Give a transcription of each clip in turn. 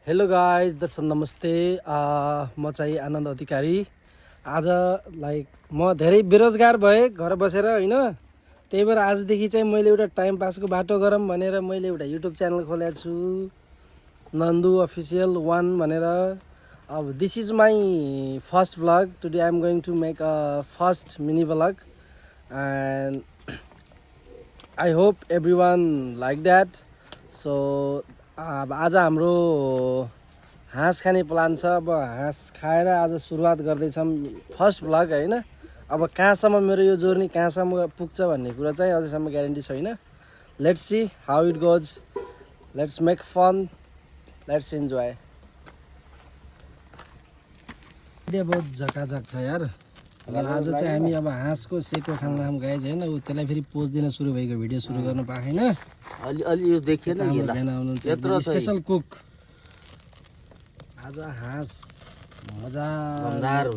Hello guys दर्शक नमस्ते म चाहिँ आनन्द अधिकारी। आज म धेरै बेरोजगार भएँ घर बसेर हैन, त्यही भएर आजदेखि चाहिँ मैले एउटा टाइम पासको बाटो गरौँ भनेर मैले एउटा युट्युब च्यानल खोलेको छु, नन्दु अफिसियल 1 भनेर। अब this is my first vlog. Today I am going to make a first mini vlog and I hope everyone like that. So अब आज हाम्रो हाँस खाने प्लान छ। अब हाँस खाएर आज सुरुवात गर्दैछौँ फर्स्ट भ्लग हैन। अब कहाँसम्म मेरो यो जर्नी कहाँसम्म पुग्छ भन्ने कुरा चाहिँ अझैसम्म ग्यारेन्टी छैन। Let's see how it goes, let's make fun, let's enjoy. बहुत झकाझक छ यार। आज चाहिँ हामी अब हाँसको सेको खाना गाइज हैन, ऊ त्यसलाई फेरि पोज दिन सुरु भएको भिडियो सुरु गर्न पाएन। अलि यो देखिएन यत्रो स्पेशल कुक आज हाँस मजा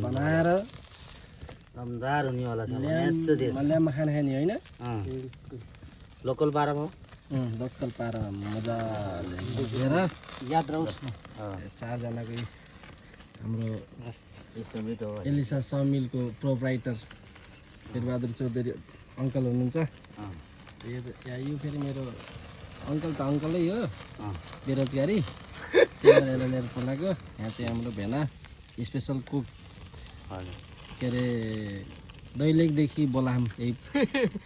बनाएर दमदार हुनेवाला छ। ल्याम्मा खाने हैन, लोकल पारामा लोकल पारामा मजाले बोकेर याद रहोस् न। चारजनाको हाम्रो एलिसा समिलको प्रोप्राइटर शेरबहादुर चौधरी अङ्कल हुनुहुन्छ। यो फेरि मेरो अङ्कल त अङ्कलै हो, बेरोजगारी त्यही लिएर बोलाएको। यहाँ चाहिँ हाम्रो भेना स्पेसल कुक के अरे दैलेखदेखि बोलाम यही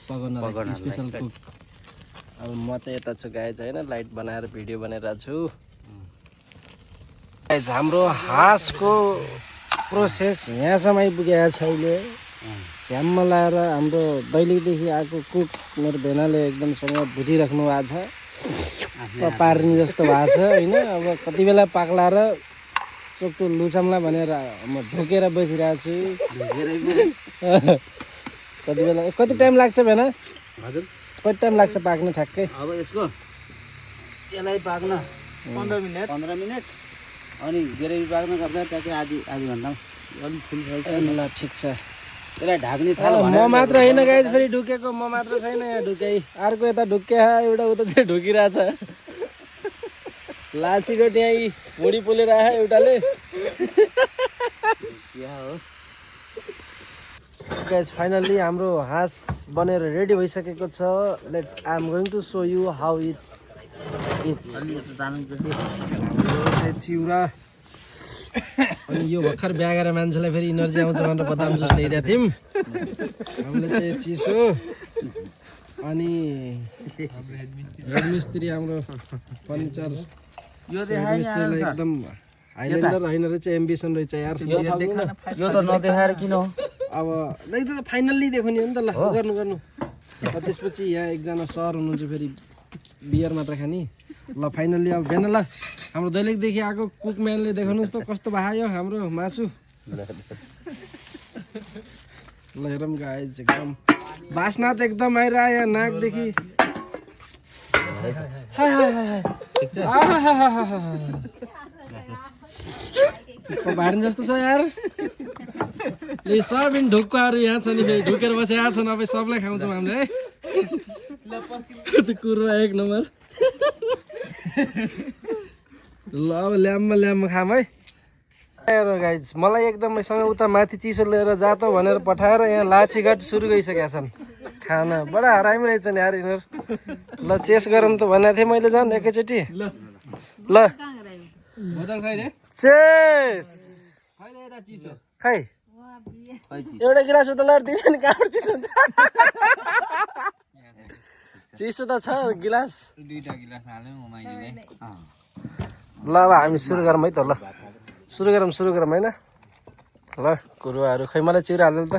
पकाउन स्पेसल कुक। अब म चाहिँ यता छु गाइज होइन, लाइट बनाएर भिडियो बनाइरहेको छु। गाइज हाम्रो हाँसको प्रोसेस यहाँसम्म आइपुगेको छ। अहिले झ्याम्म लाएर हाम्रो दैलेखदेखि आएको कुक मेरो भेनाले एकदमसँग भुटिराख्नु भएको छ, पार्ने जस्तो भएको छ होइन। अब कति बेला पाक्ला र चोक्टो लुचाम्ला भनेर म ढोकेर बसिरहेको छु। कति बेला कति टाइम लाग्छ भेना? हजुर कति टाइम लाग्छ पाक्न ठ्याक्कै? अब यसलाई पाक्न 15 मिनट अनि ग्रेभी पाक्न गर्दा ट्याक्कै आधी घन्टा अलिक फुल ल ठिक छ। त्यसलाई ढाक्ने थाल म मात्र होइन गाइज, फेरि ढुकेको म मात्र छैन यहाँ, ढुकाइ अर्को यता ढुक्के एउटा उता चाहिँ ढुकिरहेछ। लासीको त्यहाँ भुँडी पोलेर एउटाले। गाइज फाइनल्ली हाम्रो हाँस बनेर रेडी भइसकेको छ। Let's I am going to show you how it it's. चिउरा अनि यो भर्खर बिहा गरेर मान्छेलाई फेरि इनर्जी आउँछ भनेर बदाम जुस ल्याइदिएको थियौँ हामीले चाहिँ चिसो। अनि हेड मिस्त्री हाम्रो फर्निचर मिस्त्रीलाई एकदम हाइल्यान्डर होइन रहेछ, एम्बिसन रहेछ यार। यो त नदेखाएर किन हो? अब एकदम फाइनल्ली देखो नि हो नि त। ल गर्नु त्यसपछि यहाँ एकजना सर हुनुहुन्छ फेरि बियर मात्र खाने। ल फाइनल्ली अब भेन ल हाम्रो दैलेखदेखि आएको कुकम्यानले देखाउनुहोस् त कस्तो भयो हाम्रो मासु। ल हेरौँ गाइज, एकदम बास्ना त एकदम आइरह्यो नाकदेखि। भारी जस्तो छ यार। यो सब ढुक्काहरू यहाँ छ नि, फेरि ढुकेर बसेका छन्। अब सबलाई खाउँछौँ हामीले है। कुरो 1 नम्बर। ल अब ल्याम्म खाम है गाइज। मलाई एकदमैसँग उता माथि चिसो लिएर जातो भनेर पठाएर यहाँ लाछीघाट सुरु गरिसकेका छन् खाना। बडा हरामी रहेछ नि यार यिनीहरू। ल चेस गरौँ त भनेको थिएँ मैले झन् एकैचोटि। ल चेस खै एउटा गिलास उता लड्दिन नि, कहाँबाट चिसो हुन्छ? चिसो त छ गिलास, 2टा गिलास हाल्यो। ल अब हामी सुरु गरौँ है त। ल सुरु गरौँ होइन। ल कुरुवाहरू खै मलाई चिउरा हाल्नु त।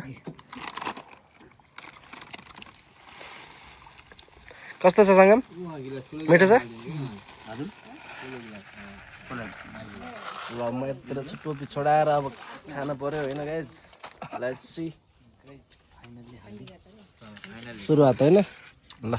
कस्तो छ सङ्गम? मिठो छ? ल म यतिर छु टोपी छोडाएर अब खाना पर्यो होइन गाइज। लेट्स सी सुरुवात होइन। ल